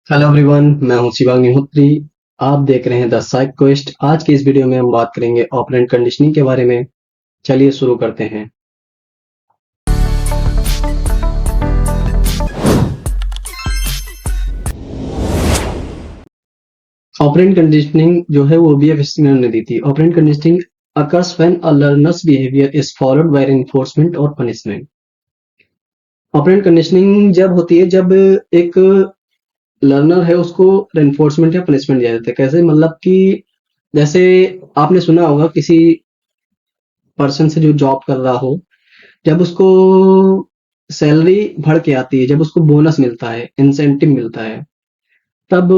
Hello everyone, मैं हूं शिवांग अग्निहोत्री। आप देख रहे हैं द साइक क्वेस्ट। आज की इस वीडियो में हम बात करेंगे ऑपरेंट कंडीशनिंग के बारे में। चलिए शुरू करते हैं। ऑपरेंट कंडीशनिंग जो है वो बीएफ स्किनर ने दी थी। Operant conditioning occurs when a learner's behavior is followed by reinforcement और punishment। ऑपरेंट कंडीशनिंग जब होती है जब एक लर्नर है उसको रेनफोर्समेंट या पनिशमेंट दिया जाता है। कैसे, मतलब कि जैसे आपने सुना होगा किसी पर्सन से जो जॉब कर रहा हो, जब उसको सैलरी बढ़ के आती है, जब उसको बोनस मिलता है, इंसेंटिव मिलता है, तब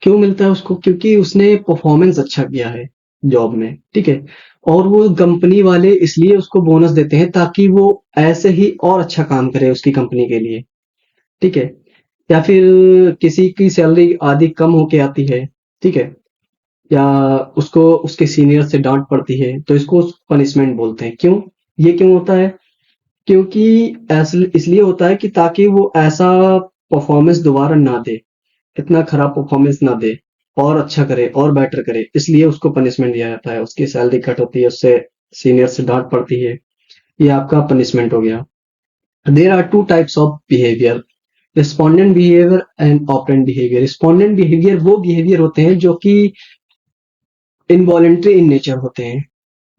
क्यों मिलता है उसको? क्योंकि उसने परफॉर्मेंस अच्छा किया है जॉब में, ठीक है। और वो कंपनी वाले इसलिए उसको बोनस देते हैं ताकि वो ऐसे ही और अच्छा काम करे उसकी कंपनी के लिए, ठीक है। या फिर किसी की सैलरी आधी कम होके आती है, ठीक है, या उसको उसके सीनियर से डांट पड़ती है, तो इसको पनिशमेंट बोलते हैं। क्यों ये क्यों होता है? क्योंकि ऐसे इसलिए होता है कि ताकि वो ऐसा परफॉर्मेंस दोबारा ना दे, इतना खराब परफॉर्मेंस ना दे, और अच्छा करे और बेटर करे, इसलिए उसको पनिशमेंट दिया जाता है। उसकी सैलरी कट होती है, उससे सीनियर से डांट पड़ती है, ये आपका पनिशमेंट हो गया। There are two types of behaviour, respondent behaviour and operant behaviour. Respondent behaviour वो बिहेवियर होते हैं जो कि इनवॉलेंट्री इन नेचर होते हैं।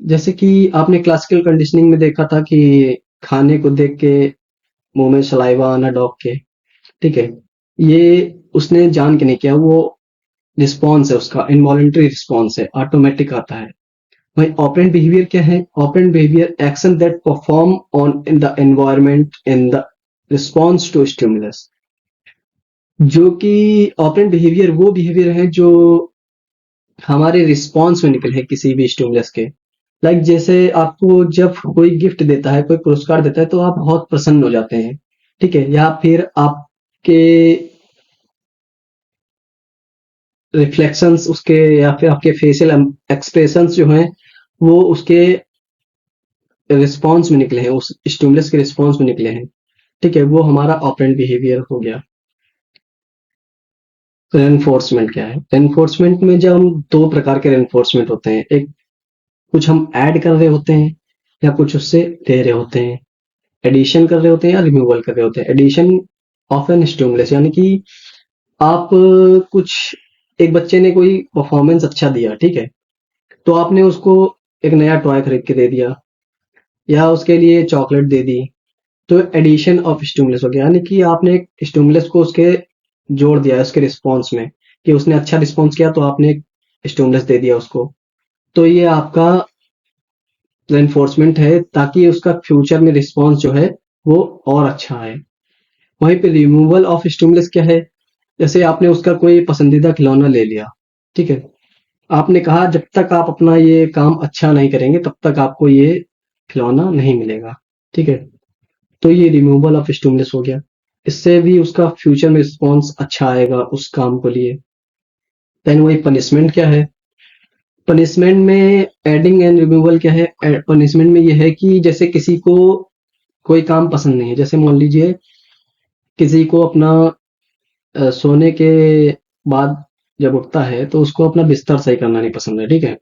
जैसे कि आपने क्लासिकल कंडीशनिंग में देखा था कि खाने को देख के मुंह में सलाइवा आना डॉग के, ठीक है, ये उसने जान के नहीं किया, वो रिस्पॉन्स है, उसका इनवॉलेंट्री रिस्पॉन्स है, ऑटोमेटिक आता है। वही ऑपरेंट बिहेवियर क्या है? Operant behaviour action that perform on in the environment in the response to stimulus. जो कि ऑपरेंट बिहेवियर वो बिहेवियर है जो हमारे रिस्पॉन्स में निकले हैं किसी भी स्टिमुलस के। लाइक जैसे आपको जब कोई गिफ्ट देता है, कोई पुरस्कार देता है, तो आप बहुत प्रसन्न हो जाते हैं, ठीक है, या फिर आपके रिफ्लेक्शंस उसके, या फिर आपके फेशियल एक्सप्रेशंस जो हैं वो उसके रिस्पॉन्स में निकले हैं, उस स्टिमुलस के रिस्पॉन्स में निकले हैं, ठीक है। वो हमारा ऑपरेंट बिहेवियर हो गया। रेनफोर्समेंट क्या है? रेनफोर्समेंट में जब हम दो प्रकार के रेनफोर्समेंट होते हैं, एक कुछ हम ऐड कर रहे होते हैं या कुछ उससे ले रहे होते हैं। एडिशन कर रहे होते हैं या रिमूवल कर रहे होते हैं। एडिशन ऑफ एन स्टिमुलस, यानी कि आप कुछ, एक बच्चे ने कोई परफॉर्मेंस अच्छा दिया, ठीक है, तो आपने उसको एक नया टॉय खरीद के दे दिया या उसके लिए चॉकलेट दे दी, तो एडिशन ऑफ स्टिमुलस हो गया। यानी कि आपने एक स्टिमुलस को उसके जोड़ दिया है उसके रिस्पॉन्स में, कि उसने अच्छा रिस्पॉन्स किया तो आपने एक स्टिमुलस दे दिया उसको। तो ये आपका रेनफोर्समेंट है ताकि उसका फ्यूचर में रिस्पॉन्स जो है वो और अच्छा आए। वहीं पे रिमूवल ऑफ स्टिमुलस क्या है? जैसे आपने उसका कोई पसंदीदा खिलौना ले लिया, ठीक है, आपने कहा जब तक आप अपना ये काम अच्छा नहीं करेंगे तब तक आपको ये खिलौना नहीं मिलेगा, ठीक है। तो ये रिमूवल ऑफ स्टिमुलस हो गया। इससे भी उसका फ्यूचर में रिस्पॉन्स अच्छा आएगा उस काम को लिए। देन वही पनिशमेंट क्या है? पनिशमेंट में एडिंग एंड रिमूवल क्या है? पनिशमेंट में ये है कि जैसे किसी को कोई काम पसंद नहीं है, जैसे मान लीजिए किसी को अपना सोने के बाद जब उठता है तो उसको अपना बिस्तर सही करना नहीं पसंद है, ठीक है।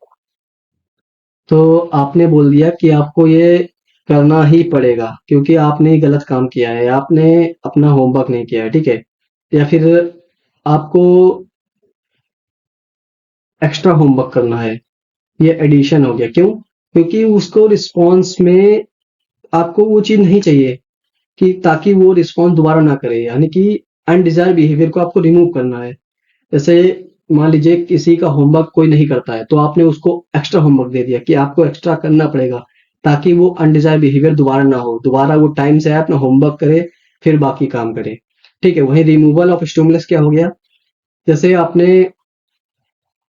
तो आपने बोल दिया कि आपको ये करना ही पड़ेगा क्योंकि आपने गलत काम किया है, आपने अपना होमवर्क नहीं किया है, ठीक है, या फिर आपको एक्स्ट्रा होमवर्क करना है। ये एडिशन हो गया। क्यों? क्योंकि उसको रिस्पॉन्स में आपको वो चीज नहीं चाहिए, कि ताकि वो रिस्पॉन्स दोबारा ना करे, यानी कि अनडिजायर्ड बिहेवियर को आपको रिमूव करना है। जैसे मान लीजिए किसी का होमवर्क कोई नहीं करता है, तो आपने उसको एक्स्ट्रा होमवर्क दे दिया कि आपको एक्स्ट्रा करना पड़ेगा ताकि वो अनडिजायर्ड बिहेवियर दोबारा ना हो, दोबारा वो टाइम से आए, अपना होमवर्क करे, फिर बाकी काम करे, ठीक है। वहीं रिमूवल ऑफ स्टिमुलस क्या हो गया? जैसे आपने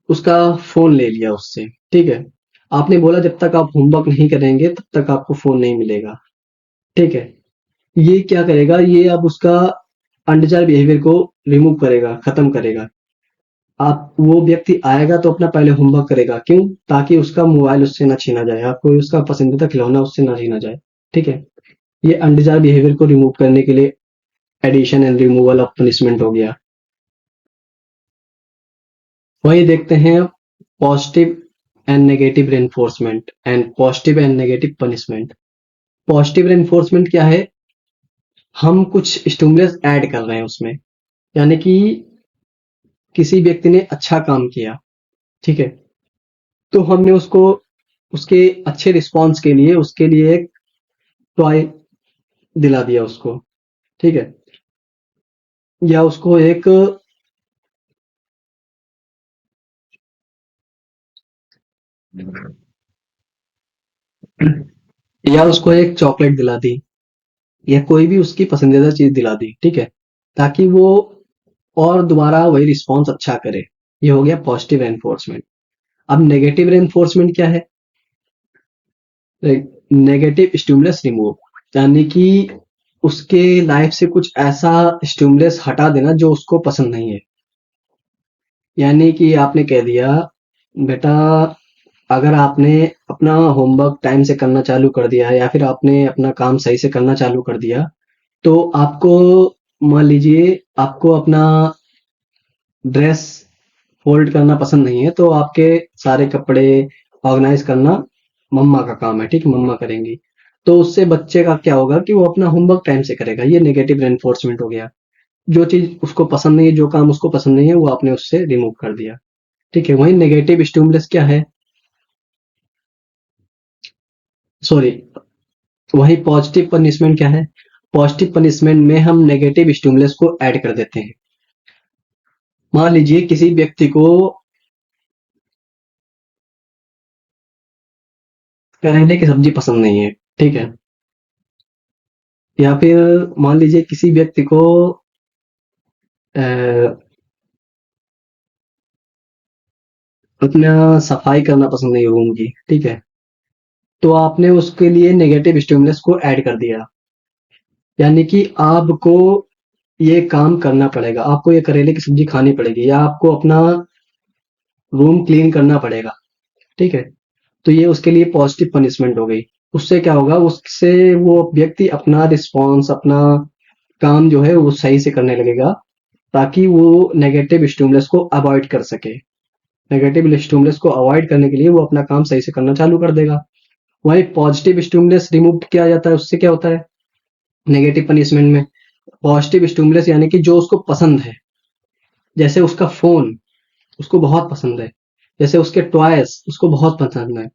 उसका फोन ले लिया उससे, ठीक है, आपने बोला जब तक आप होमवर्क नहीं करेंगे तब तक आपको फोन नहीं मिलेगा, ठीक है। ये क्या करेगा? ये अब उसका अनडिजायर्ड बिहेवियर को रिमूव करेगा, खत्म करेगा। आप वो व्यक्ति आएगा तो अपना पहले होमवर्क करेगा। क्यों? ताकि उसका मोबाइल उससे ना छीना जाए, आपको उसका पसंदीदा खिलौना उससे ना छीना जाए, ठीक है। ये अनडिजायर्ड बिहेवियर को रिमूव करने के लिए addition and removal of punishment हो गया। वही देखते हैं positive and negative reinforcement and positive and negative punishment. Positive reinforcement क्या है? हम कुछ स्टिमुलस ऐड कर रहे हैं उसमें, यानी कि किसी व्यक्ति ने अच्छा काम किया, ठीक है, तो हमने उसको उसके अच्छे रिस्पॉन्स के लिए उसके लिए एक टॉय दिला दिया उसको, ठीक है, या उसको एक या उसको एक चॉकलेट दिला दी, या कोई भी उसकी पसंदीदा चीज दिला दी, ठीक है, ताकि वो और दोबारा वही रिस्पॉन्स अच्छा करे। ये हो गया पॉजिटिव रेनफोर्समेंट। अब नेगेटिव रेनफोर्समेंट क्या है? नेगेटिव स्टिमुलस रिमूव, यानी कि उसके लाइफ से कुछ ऐसा स्टिमुलस हटा देना जो उसको पसंद नहीं है। यानी कि आपने कह दिया, बेटा अगर आपने अपना होमवर्क टाइम से करना चालू कर दिया या फिर आपने अपना काम सही से करना चालू कर दिया, तो आपको मान लीजिए आपको अपना ड्रेस फोल्ड करना पसंद नहीं है, तो आपके सारे कपड़े ऑर्गेनाइज करना मम्मा का काम है, ठीक है, मम्मा करेंगी। तो उससे बच्चे का क्या होगा कि वो अपना होमवर्क टाइम से करेगा। ये नेगेटिव रेनफोर्समेंट हो गया। जो चीज उसको पसंद नहीं है, जो काम उसको पसंद नहीं है, वो आपने उससे रिमूव कर दिया, ठीक है। वही नेगेटिव स्टिमुलस क्या है? सॉरी, वही पॉजिटिव पनिशमेंट क्या है? पॉजिटिव पनिशमेंट में हम नेगेटिव स्टिमुलस को ऐड कर देते हैं। मान लीजिए किसी व्यक्ति को करेले की सब्जी पसंद नहीं है, ठीक है, या फिर मान लीजिए किसी व्यक्ति को अ, अपना सफाई करना पसंद नहीं है रूम की, ठीक है, तो आपने उसके लिए नेगेटिव स्टिमुलस को ऐड कर दिया, यानी कि आपको ये काम करना पड़ेगा, आपको ये करेले की सब्जी खानी पड़ेगी, या आपको अपना रूम क्लीन करना पड़ेगा, ठीक है। तो ये उसके लिए पॉजिटिव पनिशमेंट हो गई। उससे क्या होगा, उससे वो व्यक्ति अपना रिस्पॉन्स, अपना काम जो है वो सही से करने लगेगा, ताकि वो नेगेटिव स्टिमुलस को अवॉइड कर सके। नेगेटिव स्टिमुलस को अवॉइड करने के लिए वो अपना काम सही से करना चालू कर देगा। वही पॉजिटिव स्टिमुलस रिमूव किया जाता है, उससे क्या होता है नेगेटिव पनिशमेंट में? पॉजिटिव स्टिमुलस यानी कि जो उसको पसंद है, जैसे उसका फोन उसको बहुत पसंद है, जैसे उसके टॉयज उसको बहुत पसंद है,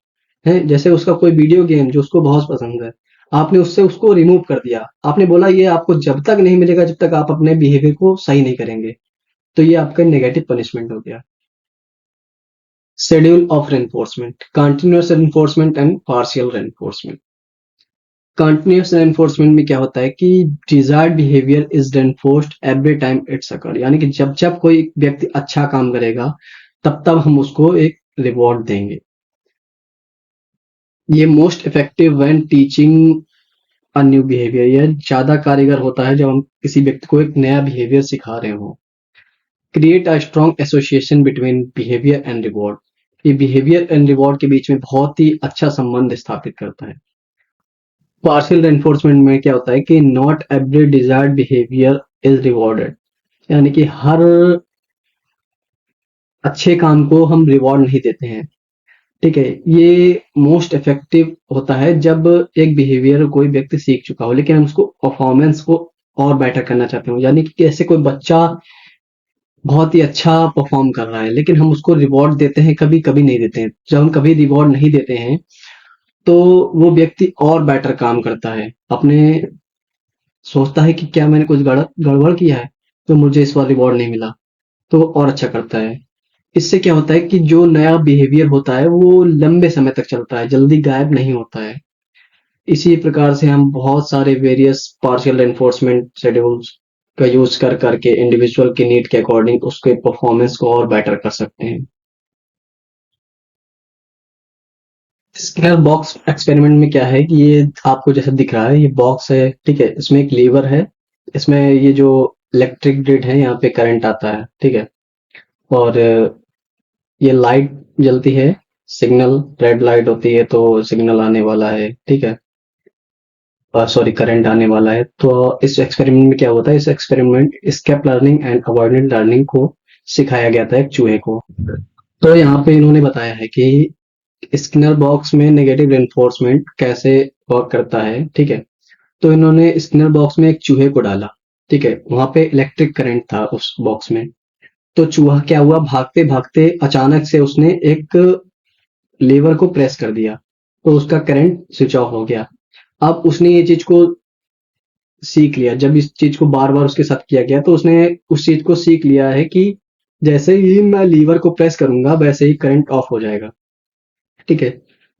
जैसे उसका कोई वीडियो गेम जो उसको बहुत पसंद है, आपने उससे उसको रिमूव कर दिया। आपने बोला ये आपको जब तक नहीं मिलेगा जब तक आप अपने बिहेवियर को सही नहीं करेंगे। तो ये आपका नेगेटिव पनिशमेंट हो गया। Schedule of reinforcement, continuous reinforcement and partial reinforcement. Continuous reinforcement में क्या होता है कि desired behaviour is reinforced every time it's occur, यानी कि जब जब कोई व्यक्ति अच्छा काम करेगा तब तब हम उसको एक रिवॉर्ड देंगे। ये most effective when teaching a new behaviour, यह ज्यादा कारगर होता है जब हम किसी व्यक्ति को एक नया बिहेवियर सिखा रहे हो। Create a strong association between behaviour and reward, ये बिहेवियर एंड रिवॉर्ड के बीच में बहुत ही अच्छा संबंध स्थापित करता है। पार्शियल रेनफोर्समेंट में क्या होता है कि not every desired behaviour is rewarded, यानी कि हर अच्छे काम को हम रिवॉर्ड नहीं देते हैं, ठीक है। ये मोस्ट इफेक्टिव होता है जब एक बिहेवियर कोई व्यक्ति सीख चुका हो, लेकिन हम उसको परफॉर्मेंस को और बेटर करना चाहते हो, यानी कि कैसे कोई बच्चा बहुत ही अच्छा परफॉर्म कर रहा है, लेकिन हम उसको रिवॉर्ड देते हैं, कभी कभी नहीं देते हैं। जब हम कभी रिवॉर्ड नहीं देते हैं तो वो व्यक्ति और बेटर काम करता है, अपने सोचता है कि क्या मैंने कुछ गड़बड़ किया है तो मुझे इस बार रिवॉर्ड नहीं मिला, तो और अच्छा करता है। इससे क्या होता है कि जो नया बिहेवियर होता है वो लंबे समय तक चलता है, जल्दी गायब नहीं होता है। इसी प्रकार से हम बहुत सारे वेरियस पार्शियल एनफोर्समेंट शेड्यूल्स का यूज कर करके इंडिविजुअल की नीड के अकॉर्डिंग उसके परफॉर्मेंस को और बेटर कर सकते हैं। स्केलर बॉक्स एक्सपेरिमेंट में क्या है कि ये आपको जैसे दिख रहा है, ये बॉक्स है, ठीक है, इसमें एक लीवर है, इसमें ये जो इलेक्ट्रिक ग्रिड है यहाँ पे करंट आता है, ठीक है, और ये लाइट जलती है, सिग्नल रेड लाइट होती है तो सिग्नल आने वाला है, ठीक है। सॉरी करंट आने वाला है। तो इस एक्सपेरिमेंट में क्या होता है, इस experiment escape learning and avoidant learning को सिखाया गया था एक चूहे को। तो यहाँ पे इन्होंने बताया है कि स्किनर बॉक्स में नेगेटिव रेनफोर्समेंट कैसे वर्क करता है, ठीक है। तो इन्होंने स्किनर बॉक्स में एक चूहे को डाला, ठीक है। वहां पे इलेक्ट्रिक करंट था उस बॉक्स में। तो चूहा क्या हुआ, भागते भागते अचानक से उसने एक लीवर को प्रेस कर दिया, तो उसका करंट स्विच ऑफ हो गया। अब उसने ये चीज को सीख लिया, जब इस चीज को बार बार उसके साथ किया गया तो उसने उस चीज को सीख लिया है कि जैसे ही मैं लीवर को प्रेस करूंगा वैसे ही करंट ऑफ हो जाएगा, ठीक है।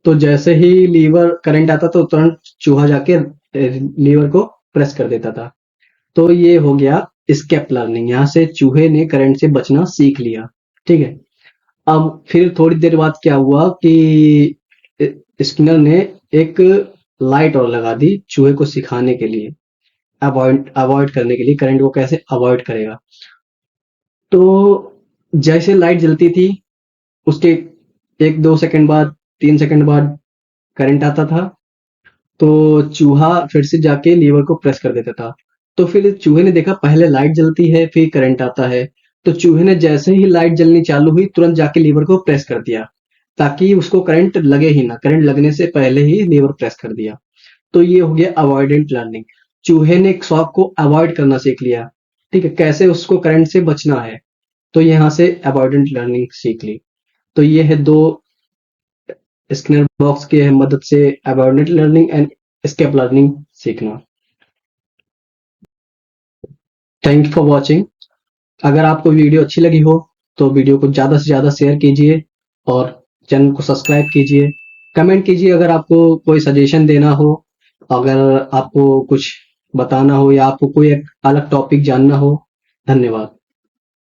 तो जैसे ही लीवर करंट आता तो तुरंत चूहा जाके लीवर को प्रेस कर देता था। तो ये हो गया स्केप लर्निंग, यहाँ से चूहे ने करंट से बचना सीख लिया, ठीक है। अब फिर थोड़ी देर बाद क्या हुआ कि स्किनर ने एक लाइट और लगा दी चूहे को सिखाने के लिए, अवॉइड अवॉइड करने के लिए, करंट को कैसे अवॉइड करेगा। तो जैसे लाइट जलती थी उसके 1-2 सेकंड बाद, 3 सेकंड बाद करंट आता था, तो चूहा फिर से जाके लीवर को प्रेस कर देता था। तो फिर चूहे ने देखा पहले लाइट जलती है फिर करंट आता है, तो चूहे ने जैसे ही लाइट जलनी चालू हुई तुरंत जाके लीवर को प्रेस कर दिया, ताकि उसको करंट लगे ही ना, करंट लगने से पहले ही लीवर प्रेस कर दिया। तो ये हो गया अवॉइडेंट लर्निंग। चूहे ने एक शॉक को अवॉइड करना सीख लिया, ठीक है, कैसे उसको करंट से बचना है। तो यहाँ से अवॉइडेंट लर्निंग सीख ली। तो ये है दो स्किनर बॉक्स के मदद से avoidant learning and escape learning सीखना। Thank you for watching. अगर आपको वीडियो अच्छी लगी हो तो वीडियो को ज़्यादा से ज़्यादा शेयर कीजिए और चैनल को सब्सक्राइब कीजिए। कमेंट कीजिए अगर आपको कोई सजेशन देना हो, अगर आपको कुछ बताना हो या आपको कोई एक अलग टॉपिक जानना हो। धन्यवाद।